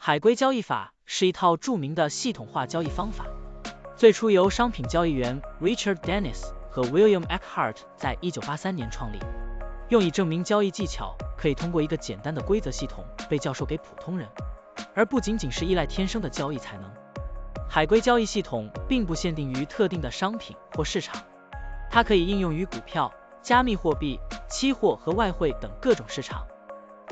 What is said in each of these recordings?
海龟交易法是一套著名的系统化交易方法，最初由商品交易员 Richard Dennis 和 William Eckhart 在1983年创立，用以证明交易技巧可以通过一个简单的规则系统被教授给普通人，而不仅仅是依赖天生的交易才能。海龟交易系统并不限定于特定的商品或市场，它可以应用于股票、加密货币、期货和外汇等各种市场。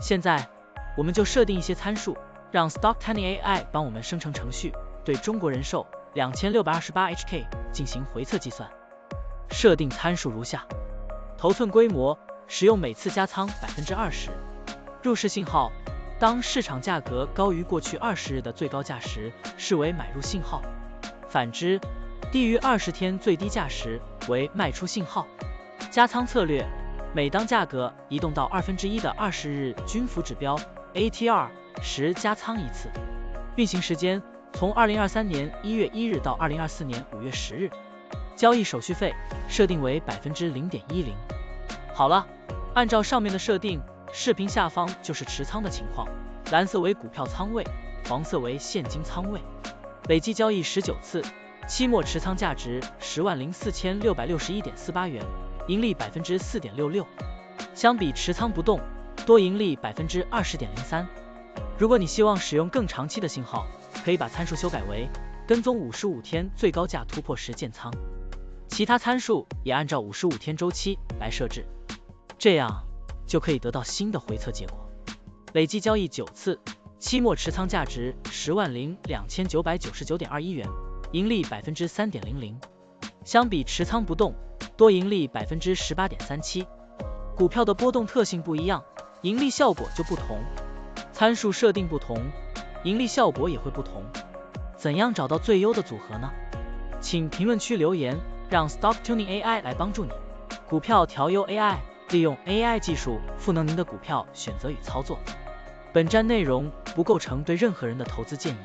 现在，我们就设定一些参数，让 Stocktiny AI 帮我们生成程序，对中国人寿2628HK 进行回测计算。设定参数如下：头寸规模，使用每次加仓 20%。入市信号，当市场价格高于过去20日的最高价时，视为买入信号；反之，低于20天最低价时为卖出信号。加仓策略，每当价格移动到1/2的20日均幅指标 ATR 时加仓一次。运行时间从2023年1月1日到2024年5月10日。交易手续费设定为 0.10%。好了，按照上面的设定，视频下方就是持仓的情况，蓝色为股票仓位，黄色为现金仓位。累计交易19次，期末持仓价值104661.48元，盈利 4.66%。相比持仓不动，多盈利 20.03%。如果你希望使用更长期的信号，可以把参数修改为跟踪55天最高价突破时建仓，其他参数也按照55天周期来设置，这样就可以得到新的回测结果。累计交易9次，期末持仓价值102999.21元，盈利 3.00%。相比持仓不动，多盈利 18.37%。股票的波动特性不一样，盈利效果就不同，参数设定不同，盈利效果也会不同。怎样找到最优的组合呢？请评论区留言，让 Stocktuning AI 来帮助你。股票调优 AI， 利用 AI 技术赋能您的股票选择与操作。本站内容不构成对任何人的投资建议，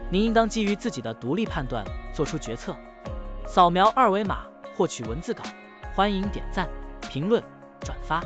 您应当基于自己的独立判断做出决策。扫描二维码获取文字稿，欢迎点赞、评论、转发。